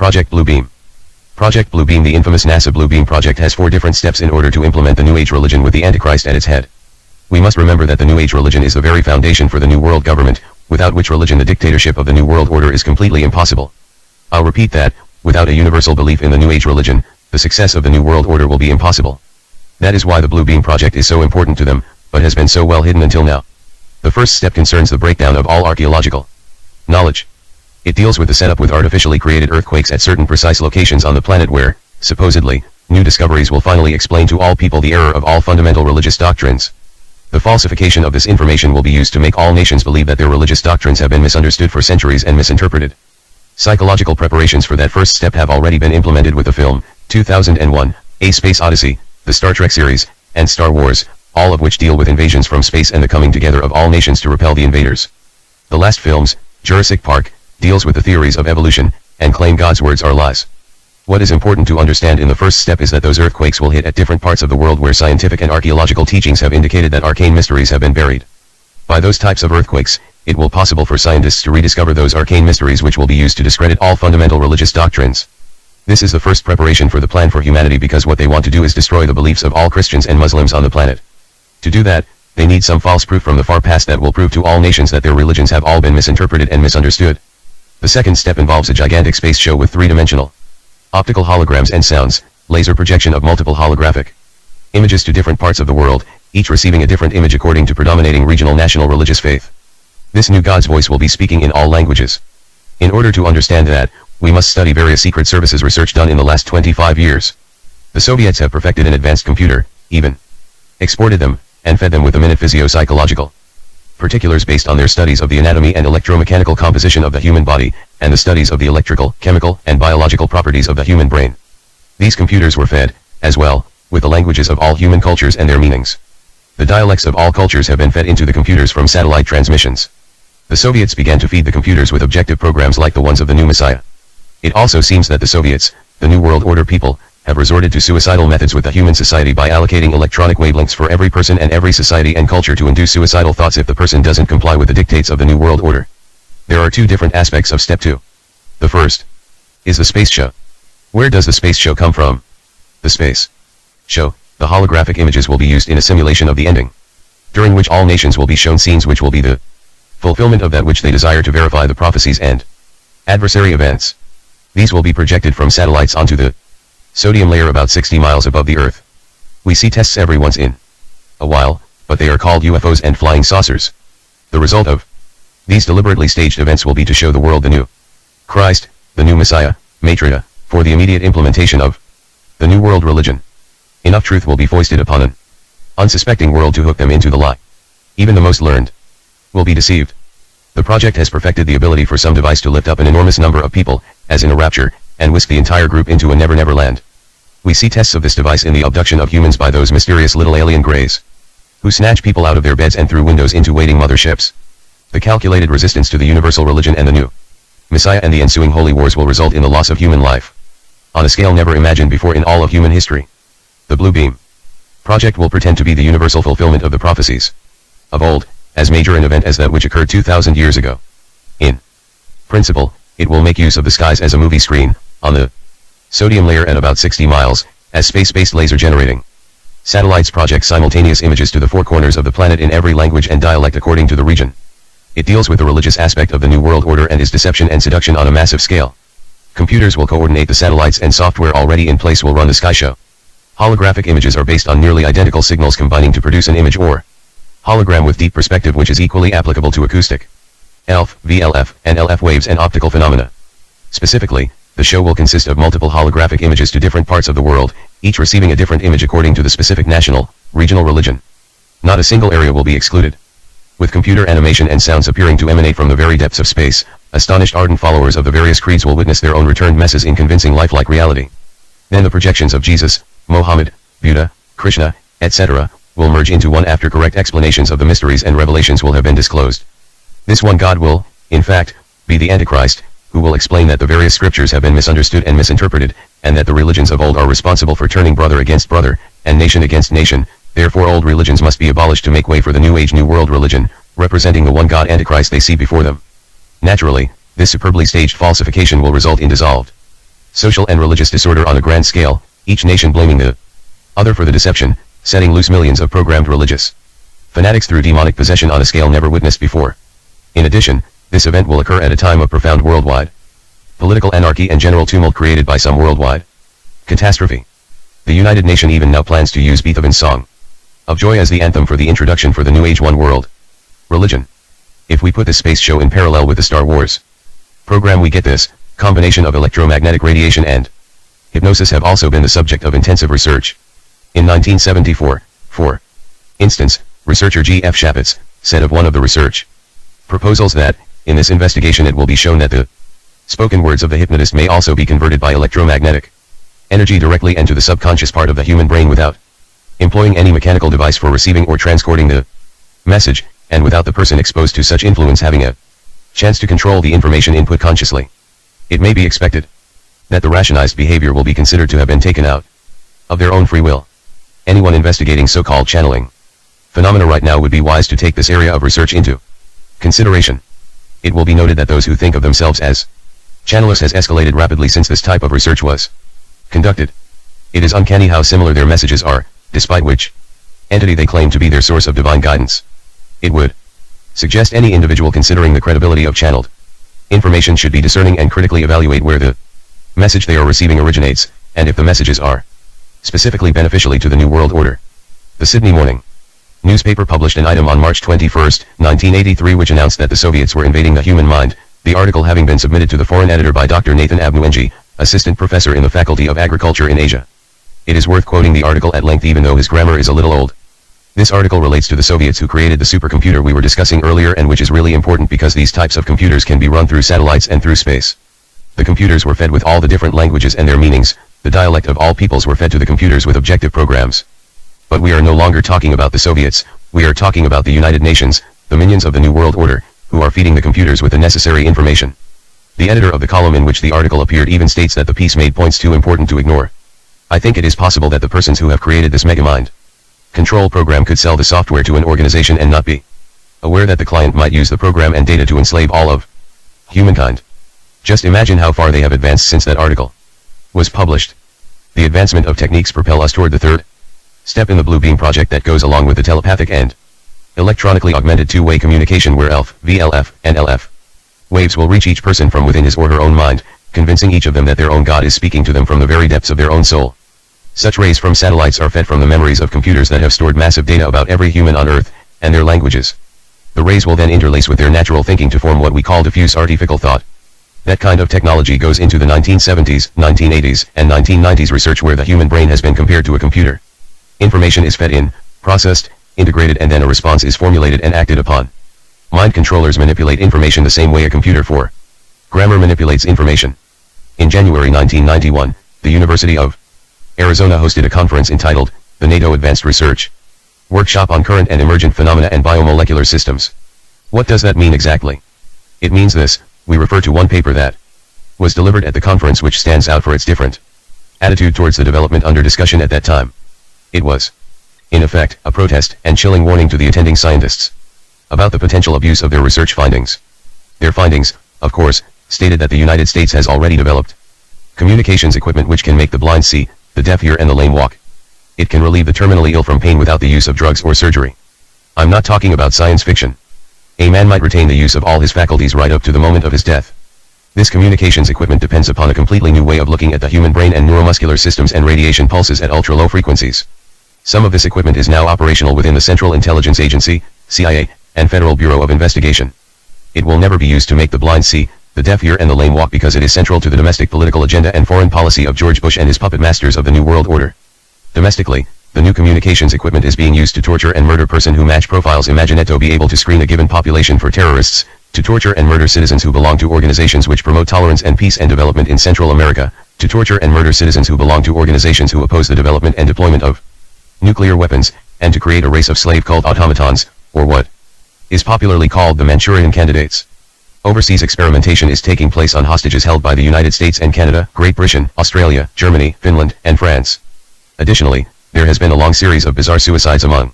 Project Blue Beam. Project Blue Beam. The infamous NASA Blue Beam project has 4 different steps in order to implement the New Age religion with the Antichrist at its head. We must remember that the New Age religion is the very foundation for the New World Government, without which religion the dictatorship of the New World Order is completely impossible. I'll repeat that, without a universal belief in the New Age religion, the success of the New World Order will be impossible. That is why the Blue Beam project is so important to them, but has been so well hidden until now. The first step concerns the breakdown of all archaeological knowledge. It deals with the setup with artificially created earthquakes at certain precise locations on the planet where, supposedly, new discoveries will finally explain to all people the error of all fundamental religious doctrines. The falsification of this information will be used to make all nations believe that their religious doctrines have been misunderstood for centuries and misinterpreted. Psychological preparations for that first step have already been implemented with the film, 2001, A Space Odyssey, the Star Trek series, and Star Wars, all of which deal with invasions from space and the coming together of all nations to repel the invaders. The last films, Jurassic Park, deals with the theories of evolution, and claim God's words are lies. What is important to understand in the first step is that those earthquakes will hit at different parts of the world where scientific and archaeological teachings have indicated that arcane mysteries have been buried. By those types of earthquakes, it will be possible for scientists to rediscover those arcane mysteries which will be used to discredit all fundamental religious doctrines. This is the first preparation for the plan for humanity because what they want to do is destroy the beliefs of all Christians and Muslims on the planet. To do that, they need some false proof from the far past that will prove to all nations that their religions have all been misinterpreted and misunderstood. The second step involves a gigantic space show with 3-dimensional optical holograms and sounds, laser projection of multiple holographic images to different parts of the world, each receiving a different image according to predominating regional national religious faith. This new God's voice will be speaking in all languages. In order to understand that, we must study various secret services research done in the last 25 years. The Soviets have perfected an advanced computer, even exported them, and fed them with the minute physio-psychological particulars based on their studies of the anatomy and electromechanical composition of the human body, and the studies of the electrical, chemical, and biological properties of the human brain. These computers were fed, as well, with the languages of all human cultures and their meanings. The dialects of all cultures have been fed into the computers from satellite transmissions. The Soviets began to feed the computers with objective programs like the ones of the new Messiah. It also seems that the Soviets, the New World Order people, have resorted to suicidal methods with the human society by allocating electronic wavelengths for every person and every society and culture to induce suicidal thoughts if the person doesn't comply with the dictates of the New World Order. There are 2 different aspects of step 2. The first is the space show. Where does the space show come from? The space show, the holographic images will be used in a simulation of the ending, during which all nations will be shown scenes which will be the fulfillment of that which they desire to verify the prophecies and adversary events. These will be projected from satellites onto the sodium layer about 60 miles above the Earth. We see tests every once in a while, but they are called UFOs and flying saucers. The result of these deliberately staged events will be to show the world the new Christ, the new Messiah, Maitreya, for the immediate implementation of the New World religion. Enough truth will be foisted upon an unsuspecting world to hook them into the lie. Even the most learned will be deceived. The project has perfected the ability for some device to lift up an enormous number of people, as in a rapture, and whisk the entire group into a never-never land. We see tests of this device in the abduction of humans by those mysterious little alien greys, who snatch people out of their beds and through windows into waiting motherships. The calculated resistance to the universal religion and the new Messiah and the ensuing holy wars will result in the loss of human life, on a scale never imagined before in all of human history. The Blue Beam project will pretend to be the universal fulfillment of the prophecies of old, as major an event as that which occurred 2,000 years ago. In principle, it will make use of the skies as a movie screen, on the sodium layer at about 60 miles, as space-based laser generating satellites project simultaneous images to the 4 corners of the planet in every language and dialect according to the region. It deals with the religious aspect of the New World Order and is deception and seduction on a massive scale. Computers will coordinate the satellites and software already in place will run the sky show. Holographic images are based on nearly identical signals combining to produce an image or hologram with deep perspective which is equally applicable to acoustic, ELF, VLF, and LF waves and optical phenomena. Specifically, the show will consist of multiple holographic images to different parts of the world, each receiving a different image according to the specific national, regional religion. Not a single area will be excluded. With computer animation and sounds appearing to emanate from the very depths of space, astonished ardent followers of the various creeds will witness their own returned messes in convincing lifelike reality. Then the projections of Jesus, Mohammed, Buddha, Krishna, etc., will merge into one after correct explanations of the mysteries and revelations will have been disclosed. This one God will, in fact, be the Antichrist, who will explain that the various scriptures have been misunderstood and misinterpreted, and that the religions of old are responsible for turning brother against brother, and nation against nation, therefore old religions must be abolished to make way for the New Age New World religion, representing the one God Antichrist they see before them. Naturally, this superbly staged falsification will result in dissolved Social and religious disorder on a grand scale, each nation blaming the other for the deception, setting loose millions of programmed religious fanatics through demonic possession on a scale never witnessed before. In addition, this event will occur at a time of profound worldwide political anarchy and general tumult created by some worldwide catastrophe. The United Nations even now plans to use Beethoven's Song of Joy as the anthem for the introduction for the New Age One World religion. If we put this space show in parallel with the Star Wars program, we get this combination of electromagnetic radiation and hypnosis have also been the subject of intensive research. In 1974, for instance, researcher G. F. Shapitz said of one of the research proposals that, in this investigation it will be shown that the spoken words of the hypnotist may also be converted by electromagnetic energy directly into the subconscious part of the human brain without employing any mechanical device for receiving or transporting the message, and without the person exposed to such influence having a chance to control the information input consciously. It may be expected that the rationalized behavior will be considered to have been taken out of their own free will. Anyone investigating so-called channeling phenomena right now would be wise to take this area of research into consideration. It will be noted that those who think of themselves as channelers has escalated rapidly since this type of research was conducted. It is uncanny how similar their messages are, despite which entity they claim to be their source of divine guidance. It would suggest any individual considering the credibility of channeled information should be discerning and critically evaluate where the message they are receiving originates, and if the messages are specifically beneficially to the New World Order. The Sydney Morning newspaper published an item on March 21, 1983 which announced that the Soviets were invading the human mind, the article having been submitted to the foreign editor by Dr. Nathan Abnuenji, assistant professor in the Faculty of Agriculture in Asia. It is worth quoting the article at length even though his grammar is a little old. This article relates to the Soviets who created the supercomputer we were discussing earlier and which is really important because these types of computers can be run through satellites and through space. The computers were fed with all the different languages and their meanings, the dialect of all peoples were fed to the computers with objective programs. But we are no longer talking about the Soviets, we are talking about the United Nations, the minions of the New World Order, who are feeding the computers with the necessary information. The editor of the column in which the article appeared even states that the piece made points too important to ignore. I think it is possible that the persons who have created this megamind control program could sell the software to an organization and not be aware that the client might use the program and data to enslave all of humankind. Just imagine how far they have advanced since that article was published. The advancement of techniques propel us toward the third step in the Blue Beam project that goes along with the telepathic and electronically augmented two-way communication where ELF, VLF, and LF waves will reach each person from within his or her own mind, convincing each of them that their own God is speaking to them from the very depths of their own soul. Such rays from satellites are fed from the memories of computers that have stored massive data about every human on Earth, and their languages. The rays will then interlace with their natural thinking to form what we call diffuse artificial thought. That kind of technology goes into the 1970s, 1980s, and 1990s research where the human brain has been compared to a computer. Information is fed in, processed, integrated and then a response is formulated and acted upon. Mind controllers manipulate information the same way a computer for grammar manipulates information. In January 1991, the University of Arizona hosted a conference entitled, the NATO Advanced Research Workshop on Current and Emergent Phenomena and Biomolecular Systems. What does that mean exactly? It means this: we refer to one paper that was delivered at the conference which stands out for its different attitude towards the development under discussion at that time. It was, in effect, a protest and chilling warning to the attending scientists about the potential abuse of their research findings. Their findings, of course, stated that the United States has already developed communications equipment which can make the blind see, the deaf hear and the lame walk. It can relieve the terminally ill from pain without the use of drugs or surgery. I'm not talking about science fiction. A man might retain the use of all his faculties right up to the moment of his death. This communications equipment depends upon a completely new way of looking at the human brain and neuromuscular systems and radiation pulses at ultra-low frequencies. Some of this equipment is now operational within the Central Intelligence Agency, CIA, and Federal Bureau of Investigation. It will never be used to make the blind see, the deaf hear and the lame walk because it is central to the domestic political agenda and foreign policy of George Bush and his puppet masters of the New World Order. Domestically, the new communications equipment is being used to torture and murder person who match profiles. Imagine to be able to screen a given population for terrorists, to torture and murder citizens who belong to organizations which promote tolerance and peace and development in Central America, to torture and murder citizens who belong to organizations who oppose the development and deployment of nuclear weapons, and to create a race of slave called automatons, or what is popularly called the Manchurian candidates. Overseas experimentation is taking place on hostages held by the United States and Canada, Great Britain, Australia, Germany, Finland, and France. Additionally, there has been a long series of bizarre suicides among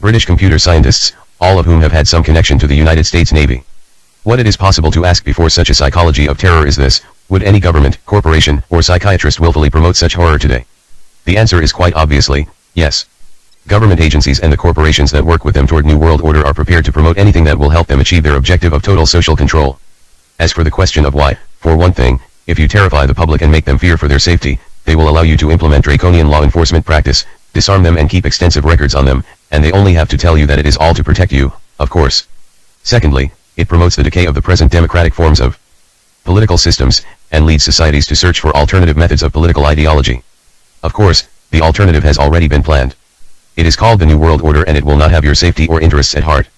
British computer scientists, all of whom have had some connection to the United States Navy. What it is possible to ask before such a psychology of terror is this: Would any government, corporation, or psychiatrist willfully promote such horror today? The answer is quite obviously, yes. Government agencies and the corporations that work with them toward New World Order are prepared to promote anything that will help them achieve their objective of total social control. As for the question of why, for one thing, if you terrify the public and make them fear for their safety, they will allow you to implement draconian law enforcement practice, disarm them and keep extensive records on them, and they only have to tell you that it is all to protect you, of course. Secondly, it promotes the decay of the present democratic forms of political systems, and leads societies to search for alternative methods of political ideology. Of course, the alternative has already been planned. It is called the New World Order and it will not have your safety or interests at heart.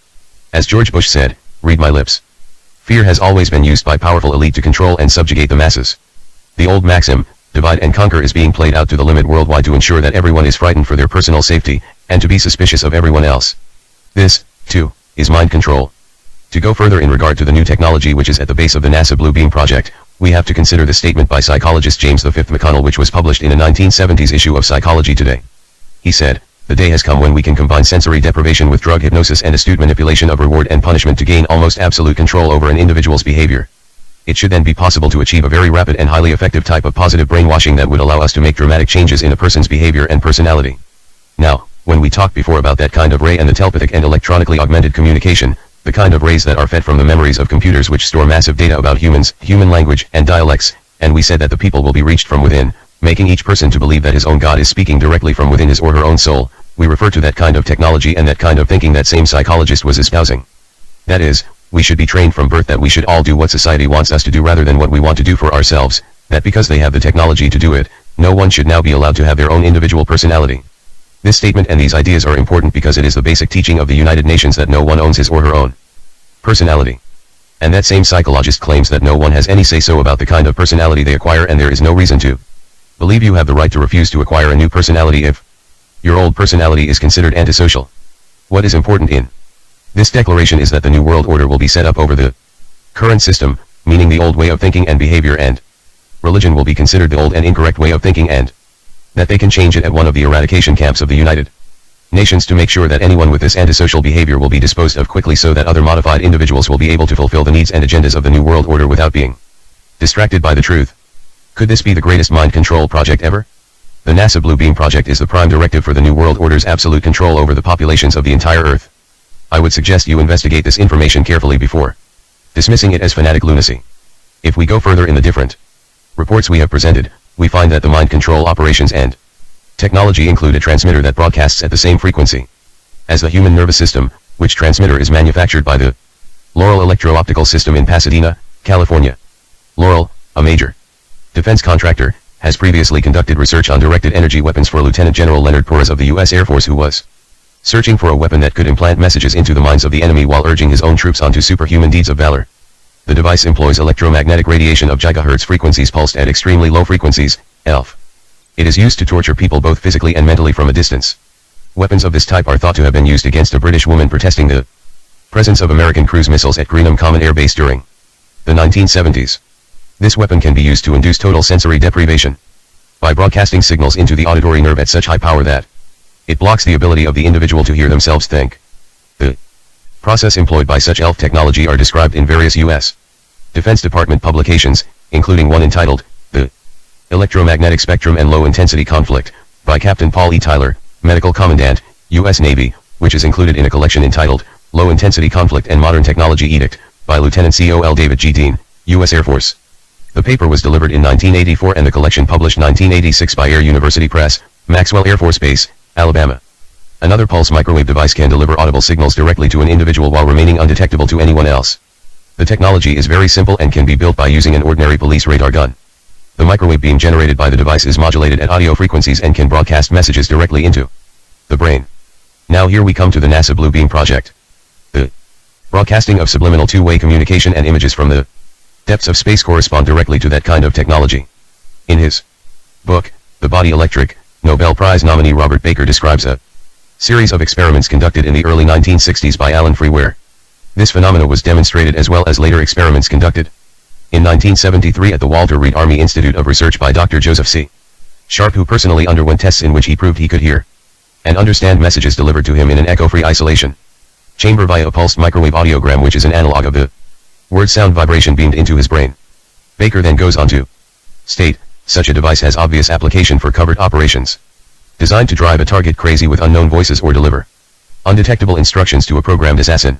As George Bush said, read my lips. Fear has always been used by powerful elite to control and subjugate the masses. The old maxim, divide and conquer, is being played out to the limit worldwide to ensure that everyone is frightened for their personal safety, and to be suspicious of everyone else. This, too, is mind control. To go further in regard to the new technology which is at the base of the NASA Blue Beam project, we have to consider the statement by psychologist James V. McConnell which was published in a 1970s issue of Psychology Today. He said, "The day has come when we can combine sensory deprivation with drug hypnosis and astute manipulation of reward and punishment to gain almost absolute control over an individual's behavior. It should then be possible to achieve a very rapid and highly effective type of positive brainwashing that would allow us to make dramatic changes in a person's behavior and personality." Now, when we talked before about that kind of ray and the telepathic and electronically augmented communication, the kind of rays that are fed from the memories of computers which store massive data about humans, human language, and dialects, and we said that the people will be reached from within, making each person to believe that his own God is speaking directly from within his or her own soul, we refer to that kind of technology and that kind of thinking that same psychologist was espousing. That is, we should be trained from birth that we should all do what society wants us to do rather than what we want to do for ourselves, that because they have the technology to do it, no one should now be allowed to have their own individual personality. This statement and these ideas are important because it is the basic teaching of the United Nations that no one owns his or her own personality. And that same psychologist claims that no one has any say-so about the kind of personality they acquire, and there is no reason to believe you have the right to refuse to acquire a new personality if your old personality is considered antisocial. What is important in this declaration is that the New World Order will be set up over the current system, meaning the old way of thinking and behavior, and religion will be considered the old and incorrect way of thinking, and that they can change it at one of the eradication camps of the United Nations to make sure that anyone with this antisocial behavior will be disposed of quickly so that other modified individuals will be able to fulfill the needs and agendas of the New World Order without being distracted by the truth. Could this be the greatest mind control project ever? The NASA Blue Beam project is the prime directive for the New World Order's absolute control over the populations of the entire Earth. I would suggest you investigate this information carefully before dismissing it as fanatic lunacy. If we go further in the different reports we have presented, we find that the mind control operations and technology include a transmitter that broadcasts at the same frequency as the human nervous system, which transmitter is manufactured by the Laurel Electro-Optical System in Pasadena, California. Laurel, a major defense contractor, has previously conducted research on directed energy weapons for Lieutenant General Leonard Porras of the U.S. Air Force, who was searching for a weapon that could implant messages into the minds of the enemy while urging his own troops onto superhuman deeds of valor. The device employs electromagnetic radiation of gigahertz frequencies pulsed at extremely low frequencies, ELF. It is used to torture people both physically and mentally from a distance. Weapons of this type are thought to have been used against a British woman protesting the presence of American cruise missiles at Greenham Common Air Base during the 1970s. This weapon can be used to induce total sensory deprivation by broadcasting signals into the auditory nerve at such high power that it blocks the ability of the individual to hear themselves think. The process employed by such ELF technology are described in various U.S. Defense Department publications, including one entitled, The Electromagnetic Spectrum and Low-Intensity Conflict, by Captain Paul E. Tyler, Medical Commandant, U.S. Navy, which is included in a collection entitled, Low-Intensity Conflict and Modern Technology Edict, by Lieutenant Col. David G. Dean, U.S. Air Force. The paper was delivered in 1984 and the collection published 1986 by Air University Press, Maxwell Air Force Base, Alabama. Another pulse microwave device can deliver audible signals directly to an individual while remaining undetectable to anyone else. The technology is very simple and can be built by using an ordinary police radar gun. The microwave beam generated by the device is modulated at audio frequencies and can broadcast messages directly into the brain. Now here we come to the NASA Blue Beam project. The broadcasting of subliminal two-way communication and images from the depths of space correspond directly to that kind of technology. In his book, The Body Electric, Nobel Prize nominee Robert Baker describes a series of experiments conducted in the early 1960s by Alan Free where this phenomena was demonstrated, as well as later experiments conducted in 1973 at the Walter Reed Army Institute of Research by Dr. Joseph C. Sharp, who personally underwent tests in which he proved he could hear and understand messages delivered to him in an echo-free isolation chamber via a pulsed microwave audiogram, which is an analog of the word sound vibration beamed into his brain. Baker then goes on to state, such a device has obvious application for covert operations. Designed to drive a target crazy with unknown voices or deliver undetectable instructions to a programmed assassin.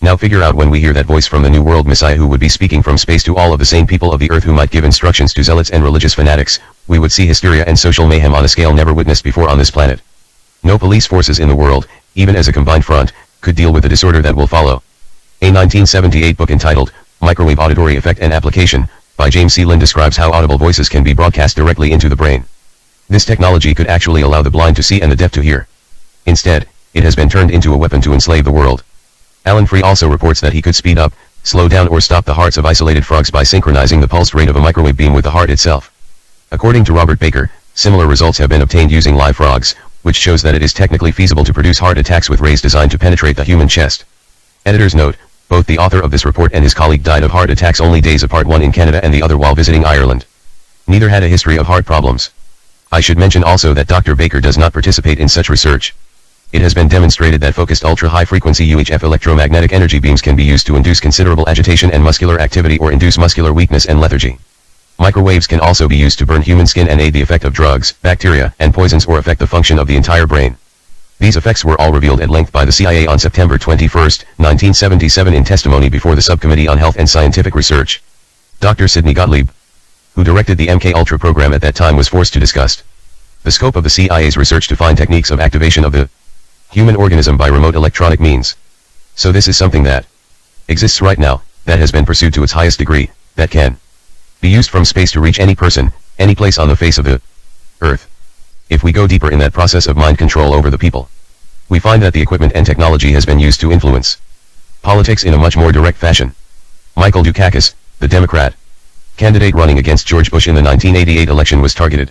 Now figure out when we hear that voice from the New World Messiah who would be speaking from space to all of the sane people of the earth who might give instructions to zealots and religious fanatics, we would see hysteria and social mayhem on a scale never witnessed before on this planet. No police forces in the world, even as a combined front, could deal with the disorder that will follow. A 1978 book entitled, Microwave Auditory Effect and Application, by James C. Lynn describes how audible voices can be broadcast directly into the brain. This technology could actually allow the blind to see and the deaf to hear. Instead, it has been turned into a weapon to enslave the world. Alan Free also reports that he could speed up, slow down or stop the hearts of isolated frogs by synchronizing the pulse rate of a microwave beam with the heart itself. According to Robert Baker, similar results have been obtained using live frogs, which shows that it is technically feasible to produce heart attacks with rays designed to penetrate the human chest. Editor's note, both the author of this report and his colleague died of heart attacks only days apart, one in Canada and the other while visiting Ireland. Neither had a history of heart problems. I should mention also that Dr. Baker does not participate in such research. It has been demonstrated that focused ultra-high-frequency UHF electromagnetic energy beams can be used to induce considerable agitation and muscular activity or induce muscular weakness and lethargy. Microwaves can also be used to burn human skin and aid the effect of drugs, bacteria, and poisons or affect the function of the entire brain. These effects were all revealed at length by the CIA on September 21, 1977 in testimony before the Subcommittee on Health and Scientific Research. Dr. Sidney Gottlieb, who directed the MK-Ultra program at that time, was forced to discuss the scope of the CIA's research to find techniques of activation of the human organism by remote electronic means. So this is something that exists right now, that has been pursued to its highest degree, that can be used from space to reach any person, any place on the face of the Earth. If we go deeper in that process of mind control over the people, we find that the equipment and technology has been used to influence politics in a much more direct fashion. Michael Dukakis, the Democrat candidate running against George Bush in the 1988 election, was targeted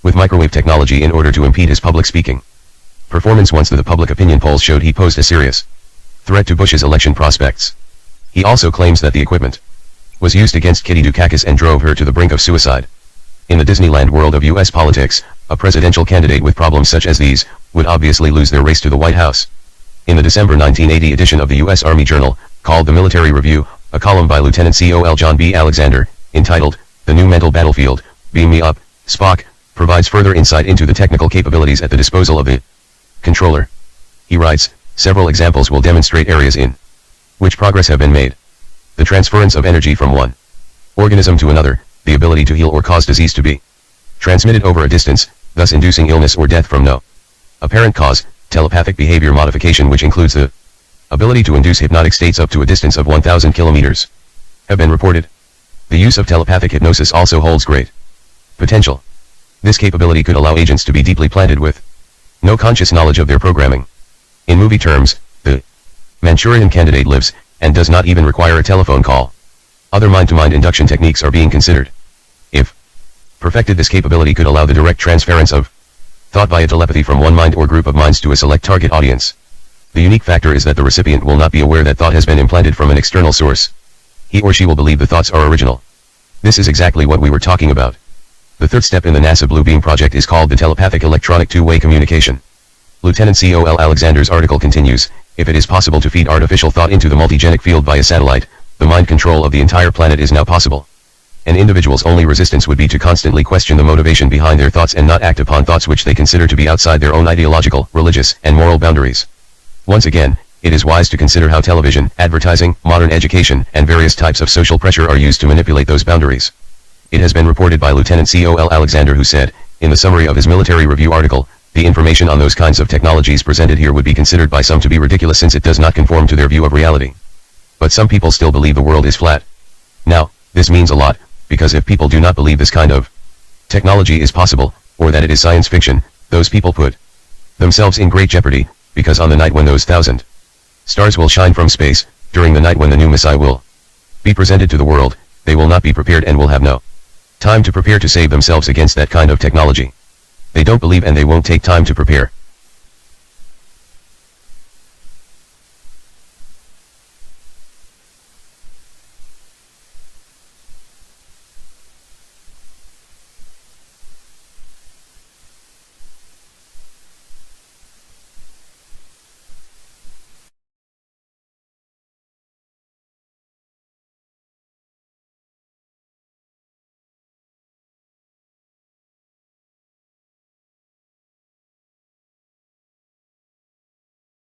with microwave technology in order to impede his public speaking performance once the public opinion polls showed he posed a serious threat to Bush's election prospects. He also claims that the equipment was used against Kitty Dukakis and drove her to the brink of suicide. In the Disneyland world of U.S. politics, a presidential candidate with problems such as these would obviously lose their race to the White House. In the December 1980 edition of the U.S. Army Journal, called The Military Review, a column by Lieutenant Col. John B. Alexander, entitled, The New Mental Battlefield, Beam Me Up, Spock, provides further insight into the technical capabilities at the disposal of the controller. He writes, several examples will demonstrate areas in which progress have been made. The transference of energy from one organism to another, the ability to heal or cause disease to be transmitted over a distance, thus inducing illness or death from no apparent cause, telepathic behavior modification which includes the ability to induce hypnotic states up to a distance of 1,000 kilometers, have been reported. The use of telepathic hypnosis also holds great potential. This capability could allow agents to be deeply planted with no conscious knowledge of their programming. In movie terms, the Manchurian Candidate lives, and does not even require a telephone call. Other mind-to-mind induction techniques are being considered. If perfected, this capability could allow the direct transference of thought via telepathy from one mind or group of minds to a select target audience. The unique factor is that the recipient will not be aware that thought has been implanted from an external source. He or she will believe the thoughts are original. This is exactly what we were talking about. The third step in the NASA Blue Beam project is called the telepathic electronic two-way communication. Lieutenant Col. Alexander's article continues, if it is possible to feed artificial thought into the multigenic field via satellite, the mind control of the entire planet is now possible. An individual's only resistance would be to constantly question the motivation behind their thoughts and not act upon thoughts which they consider to be outside their own ideological, religious, and moral boundaries. Once again, it is wise to consider how television, advertising, modern education, and various types of social pressure are used to manipulate those boundaries. It has been reported by Lieutenant Col. Alexander, who said, in the summary of his military review article, the information on those kinds of technologies presented here would be considered by some to be ridiculous since it does not conform to their view of reality. But some people still believe the world is flat. Now, this means a lot, because if people do not believe this kind of technology is possible, or that it is science fiction, those people put themselves in great jeopardy, because on the night when those 1,000 stars will shine from space, during the night when the new Messiah will be presented to the world, they will not be prepared and will have no time to prepare to save themselves against that kind of technology. They don't believe and they won't take time to prepare.